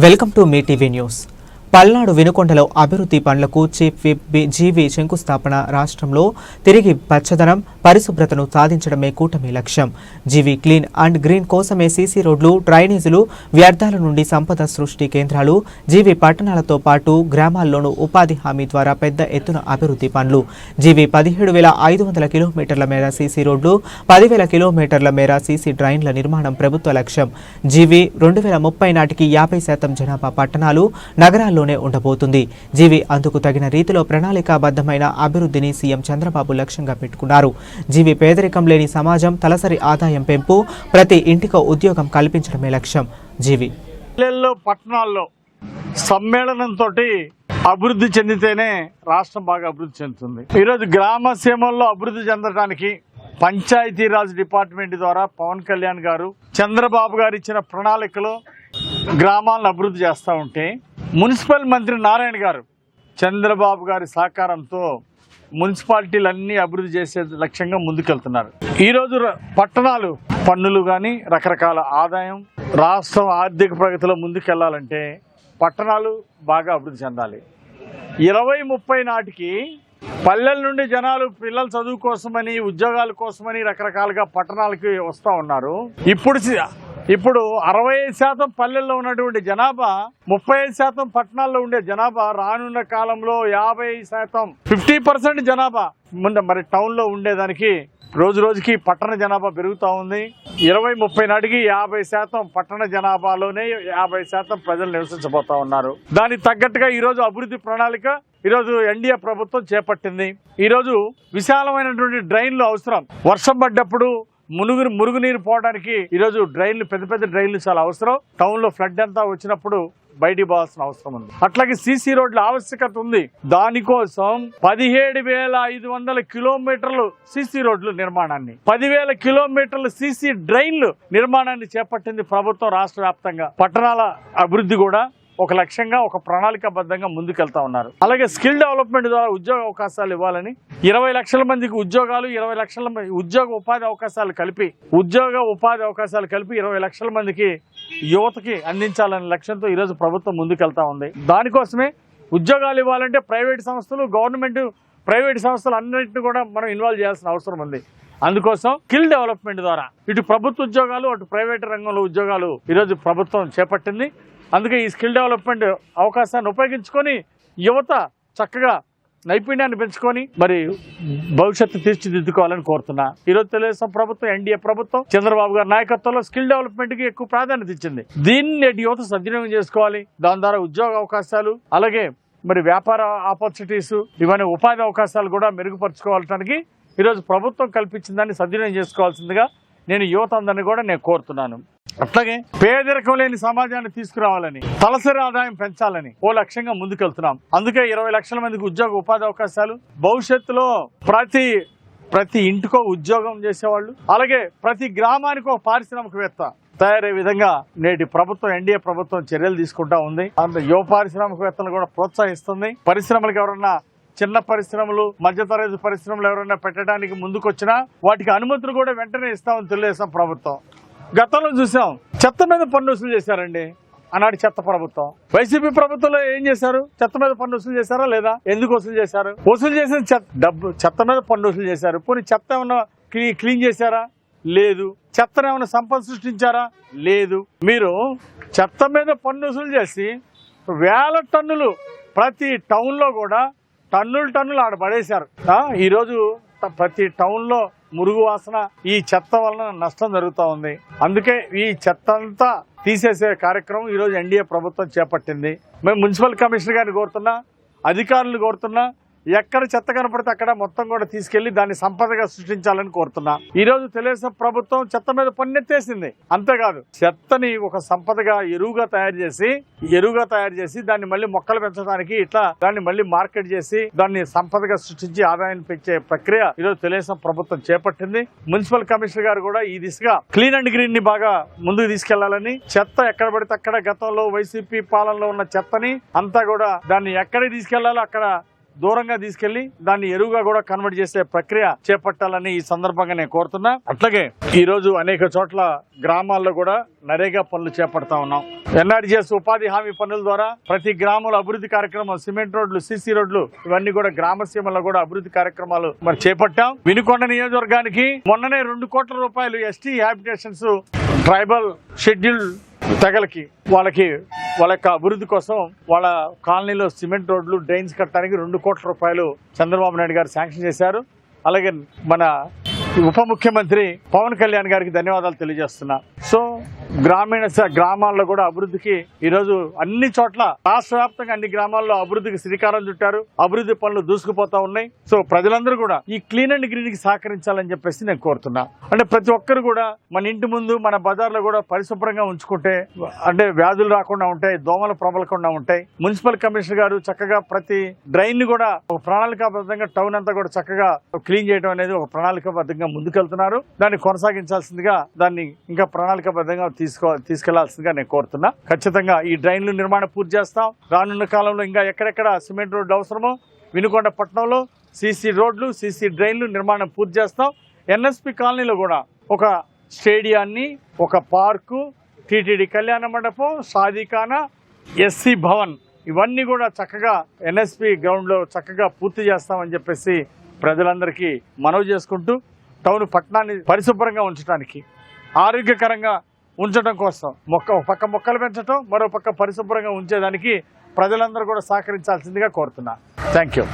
Welcome to Mee TV news. Palnadu వినుకొండలో అభివృద్ధి పనులకు చీఫ్ విప్ జీవీ శంకుస్థాపన. రాష్ట్రంలో తిరిగి పచ్చదనం, పరిశుభ్రతను సాధించడమే కూటమి లక్ష్యం. జీవీ క్లీన్ అండ్ గ్రీన్ కోసమే సీసీ రోడ్లు, డ్రైనేజీలు, వ్యర్థాల నుండి సంపద సృష్టి కేంద్రాలు, జీవీ పట్టణాలతో పాటు గ్రామాల్లోనూ ఉపాధి హామీ ద్వారా పెద్ద ఎత్తున అభివృద్ధి పనులు. జీవీ 17,500 కిలోమీటర్ల మేర సీసీ రోడ్లు, 10,000 కిలోమీటర్ల మేర సీసీ డ్రైన్ల నిర్మాణం ప్రభుత్వ లక్ష్యం. జీవీ 2030 నాటికి 50% జనాభా పట్టణాలు, నగరాల్లో ఉండబోతుంది. జీవీ అందుకు తగిన రీతిలో ప్రణాళికాబద్ధమైన అభివృద్ధిని సీఎం చంద్రబాబు లక్ష్యంగా పెట్టుకున్నారు. జీవీ పేదరికం లేని సమాజం, తలసరి ఆదాయం పెంపు, ప్రతి ఇంటికో ఉద్యోగం కల్పించడమే లక్ష్యం. జీవీ పట్టణాల్లో సమ్మేళనంతో అభివృద్ధి చెందితేనే రాష్ట్రం బాగా అభివృద్ధి చెందుతుంది. ఈరోజు గ్రామ సీమల్లో అభివృద్ధి చెందడానికి పంచాయతీరాజ్ డిపార్ట్మెంట్ ద్వారా పవన్ కళ్యాణ్ గారు, చంద్రబాబు గారు ఇచ్చిన ప్రణాళికలో గ్రామాలను అభివృద్ధి చేస్తూ ఉంటే, మున్సిపల్ మంత్రి నారాయణ గారు చంద్రబాబు గారి సహకారంతో మున్సిపాలిటీలన్నీ అభివృద్ధి చేసే లక్ష్యంగా ముందుకెళ్తున్నారు. ఈరోజు పట్టణాలు పన్నులు కానీ రకరకాల ఆదాయం, రాష్ట్రం ఆర్థిక ప్రగతిలో ముందుకెళ్లాలంటే పట్టణాలు బాగా అభివృద్ధి చెందాలి. 2030 నాటికి పల్లెల నుండి జనాలు పిల్లల చదువు కోసమని, ఉద్యోగాల కోసమని రకరకాలుగా పట్టణాలకి వస్తూ ఉన్నారు. ఇప్పుడు 65% పల్లెల్లో ఉన్నటువంటి జనాభా, 35% పట్టణాల్లో ఉండే జనాభా రానున్న కాలంలో 50%, 50% జనాభా మరి టౌన్లో ఉండేదానికి రోజు రోజుకి పట్టణ జనాభా పెరుగుతూ ఉంది. 2030 నాటికి 50% పట్టణ జనాభాలోనే 50% ప్రజలు నివసించబోతా ఉన్నారు. దానికి తగ్గట్టుగా ఈరోజు అభివృద్ధి ప్రణాళిక ఈరోజు ఎన్డీఏ ప్రభుత్వం చేపట్టింది. ఈరోజు విశాలమైనటువంటి డ్రైన్లు అవసరం. వర్షం పడ్డప్పుడు మురుగునీరు పోవడానికి ఈరోజు డ్రైన్లు, పెద్ద పెద్ద డ్రైన్లు చాలా అవసరం. టౌన్ లో ఫ్లడ్ అంతా వచ్చినప్పుడు బయటికి పోవాల్సిన అవసరం ఉంది. అట్లాగే సీసీ రోడ్ల ఆవశ్యకత ఉంది. దానికోసం 17,500 కిలోమీటర్లు సీసీ రోడ్లు నిర్మాణాన్ని, 10,000 కిలోమీటర్లు సీసీ డ్రైన్లు నిర్మాణాన్ని చేపట్టింది ప్రభుత్వం రాష్ట్ర వ్యాప్తంగా. పట్టణాల అభివృద్ధి కూడా ఒక లక్ష్యంగా, ఒక ప్రణాళికాబద్ధంగా ముందుకెళ్తా ఉన్నారు. అలాగే స్కిల్ డెవలప్మెంట్ ద్వారా ఉద్యోగ అవకాశాలు ఇవ్వాలని 20 లక్షల మందికి ఉద్యోగాలు, 20 లక్షల ఉద్యోగ ఉపాధి అవకాశాలు కలిపి 20 లక్షల మందికి యువతకి అందించాలనే లక్ష్యంతో ఈరోజు ప్రభుత్వం ముందుకెళ్తా ఉంది. దానికోసమే ఉద్యోగాలు ఇవ్వాలంటే ప్రైవేట్ సంస్థలు, గవర్నమెంట్, ప్రైవేట్ సంస్థలు అన్నింటినీ కూడా మనం ఇన్వాల్వ్ చేయాల్సిన అవసరం ఉంది. అందుకోసం స్కిల్ డెవలప్మెంట్ ద్వారా ఇటు ప్రభుత్వ ఉద్యోగాలు, అటు ప్రైవేట్ రంగంలో ఉద్యోగాలు ఈరోజు ప్రభుత్వం చేపట్టింది. అందుకే ఈ స్కిల్ డెవలప్మెంట్ అవకాశాన్ని ఉపయోగించుకొని యువత చక్కగా నైపుణ్యాన్ని పెంచుకొని మరి భవిష్యత్తు తీర్చిదిద్దుకోవాలని కోరుతున్నా. ఈరోజు తెలుగుదేశం ప్రభుత్వం, ఎన్డీఏ ప్రభుత్వం, చంద్రబాబు గారి నాయకత్వంలో స్కిల్ డెవలప్మెంట్ కి ఎక్కువ ప్రాధాన్యత ఇచ్చింది. దీన్ని యువత సద్వినియోగం చేసుకోవాలి. దాని ద్వారా ఉద్యోగ అవకాశాలు, అలాగే మరి వ్యాపార ఆపర్చునిటీస్, ఇవన్నీ ఉపాధి అవకాశాలు కూడా మెరుగుపరచుకోవడానికి ఈరోజు ప్రభుత్వం కల్పించిన దాన్ని సద్వినియోగం చేసుకోవాల్సిందిగా నేను యువత అందరినీ కూడా నేను కోరుతున్నాను. అట్లాగే పేదరికం లేని సమాజాన్ని తీసుకురావాలని, తలసరి ఆదాయం పెంచాలని ఓ లక్ష్యంగా ముందుకెళ్తున్నాం. అందుకే 20 లక్షల మందికి ఉద్యోగ ఉపాధి అవకాశాలు, భవిష్యత్తులో ప్రతి ఇంటికో ఉద్యోగం చేసేవాళ్ళు, అలాగే ప్రతి గ్రామానికి ఒక పారిశ్రామికవేత్త తయారయ్యే విధంగా నేటి ప్రభుత్వం, ఎన్డీఏ ప్రభుత్వం చర్యలు తీసుకుంటా ఉంది. యువ పారిశ్రామికవేత్తలు కూడా ప్రోత్సహిస్తుంది. పరిశ్రమలకు ఎవరన్నా చిన్న పరిశ్రమలు, మధ్యతరగతి పరిశ్రమలు ఎవరైనా పెట్టడానికి ముందుకొచ్చినా వాటికి అనుమతులు కూడా వెంటనే ఇస్తామని తెలుగుదేశం ప్రభుత్వం. గతంలో చూసాం, చెత్త మీద పన్ను వసూలు చేశారండి ఆనాటి చెత్త ప్రభుత్వం. వైసీపీ ప్రభుత్వంలో ఏం చేశారు? చెత్త మీద పన్ను వసూలు చేశారా లేదా? ఎందుకు వసూలు చేశారు? వసూలు చేసిన చెత్త మీద పన్ను వసూలు చేశారు. పోనీ చెత్త ఏమన్నా క్లీన్ చేశారా? లేదు. చెత్తను ఏమైనా సంపద సృష్టించారా? లేదు. మీరు చెత్త మీద పన్ను వసూలు చేసి వేల టన్నులు ప్రతి టౌన్లో కూడా టన్నులు ఆడ పడేశారు. ఈరోజు ప్రతి టౌన్లో మురుగు వాసన, ఈ చెత్త వలన నష్టం జరుగుతూ ఉంది. అందుకే ఈ చెత్త అంతా తీసేసే కార్యక్రమం ఈరోజు ఎన్డీఏ ప్రభుత్వం చేపట్టింది. మేము మున్సిపల్ కమిషనర్ గారిని కోరుతున్నా, అధికారులు కోరుతున్నా, ఎక్కడ చెత్త కనపడితే అక్కడ మొత్తం కూడా తీసుకెళ్లి దాన్ని సంపదగా సృష్టించాలని కోరుతున్నా. ఈ రోజు తెలుగుదేశం ప్రభుత్వం చెత్త మీద పన్నెత్తేసింది. అంతేకాదు, చెత్తని ఒక సంపదగా ఎరువుగా తయారు చేసి దాన్ని మళ్ళీ మొక్కలు పెంచడానికి ఇట్లా దాన్ని మళ్ళీ మార్కెట్ చేసి దాన్ని సంపదగా సృష్టించి ఆదాయాన్ని పెంచే ప్రక్రియ ఈరోజు తెలుగుదేశం ప్రభుత్వం చేపట్టింది. మున్సిపల్ కమిషనర్ గారు కూడా ఈ దిశగా క్లీన్ అండ్ గ్రీన్ ని బాగా ముందుకు తీసుకెళ్లాలని, చెత్త ఎక్కడ పడితే అక్కడ గతంలో వైసీపీ పాలనలో ఉన్న చెత్తని అంతా కూడా దాన్ని ఎక్కడికి తీసుకెళ్లాలో అక్కడ దూరంగా తీసుకెళ్లి దాన్ని ఎరువుగా కూడా కన్వర్ట్ చేసే ప్రక్రియ చేపట్టాలని ఈ సందర్భంగా నేను కోరుతున్నా. అట్లాగే ఈ రోజు అనేక చోట్ల గ్రామాల్లో కూడా నరేగా పనులు చేపడతా ఉన్నాం. ఎన్ఆర్జీఎస్ ఉపాధి హామీ పనుల ద్వారా ప్రతి గ్రామంలో అభివృద్ధి కార్యక్రమం, సిమెంట్ రోడ్లు, సీసీ రోడ్లు, ఇవన్నీ కూడా గ్రామ సీమల్లో కూడా అభివృద్ధి కార్యక్రమాలు మరి చేపట్టాం. వినుకొండ నియోజకవర్గానికి మొన్ననే 2 కోట్ల రూపాయలు ఎస్టీ హ్యాబిటేషన్స్, ట్రైబల్ షెడ్యూల్ తెగలకి వాళ్ళ యొక్క అభివృద్ధి కోసం వాళ్ళ కాలనీలో సిమెంట్ రోడ్లు, డ్రైన్స్ కట్టడానికి 2 కోట్ల రూపాయలు చంద్రబాబు నాయుడు గారు శాంక్షన్ చేశారు. అలాగే మన ఉప ముఖ్యమంత్రి పవన్ కళ్యాణ్ గారికి ధన్యవాదాలు తెలియజేస్తున్నా. సో గ్రామాల్లో కూడా అభివృద్ధికి ఈరోజు అన్ని చోట్ల రాష్ట్ర వ్యాప్తంగా అన్ని గ్రామాల్లో అభివృద్ధికి శ్రీకారం చుట్టారు. అభివృద్ధి పనులు దూసుకుపోతా ఉన్నాయి. సో ప్రజలందరూ కూడా ఈ క్లీన్ అండ్ గ్రీన్ కి సహకరించాలని చెప్పేసి నేను కోరుతున్నా. అంటే ప్రతి ఒక్కరు కూడా మన ఇంటి ముందు, మన బజార్లో కూడా పరిశుభ్రంగా ఉంచుకుంటే అంటే వ్యాధులు రాకుండా ఉంటాయి, దోమలు ప్రబలకుండా ఉంటాయి. మున్సిపల్ కమిషనర్ గారు చక్కగా ప్రతి డ్రైన్ ని కూడా ఒక ప్రణాళికాబద్ధంగా టౌన్ అంతా కూడా చక్కగా క్లీన్ చేయడం అనేది ఒక ప్రణాళికాబద్ధంగా ముందుకెళ్తున్నారు. దాన్ని కొనసాగించాల్సిందిగా, దాన్ని ఇంకా ప్రణాళికాబద్ధంగా తీసుకెళ్లాల్సిందిగా నేను కోరుతున్నా. ఖచ్చితంగా ఈ డ్రైన్లు నిర్మాణం పూర్తి చేస్తాం. రానున్న కాలంలో ఇంకా ఎక్కడెక్కడ సిమెంట్ రోడ్లు అవసరమో వినుకొండ పట్టణంలో సీసీ రోడ్లు, సీసీ డ్రైన్లు నిర్మాణం పూర్తి చేస్తాం. ఎన్ఎస్పి కాలనీలో కూడా ఒక స్టేడియాన్ని, ఒక పార్కు, టీటీడీ కళ్యాణ మండపం, షాదీఖానా, ఎస్సీ భవన్, ఇవన్నీ కూడా చక్కగా ఎన్ఎస్పి గ్రౌండ్లో చక్కగా పూర్తి చేస్తామని చెప్పేసి ప్రజలందరికీ మనవి చేసుకుంటూ, టౌన్ పట్టణాన్ని పరిశుభ్రంగా ఉంచడానికి, ఆరోగ్యకరంగా ఉంచడం కోసం ఒక పక్క మొక్కలు పెంచడం, మరో పక్క పరిశుభ్రంగా ఉంచేదానికి ప్రజలందరూ కూడా సహకరించాల్సిందిగా కోరుతున్నా. Thank you.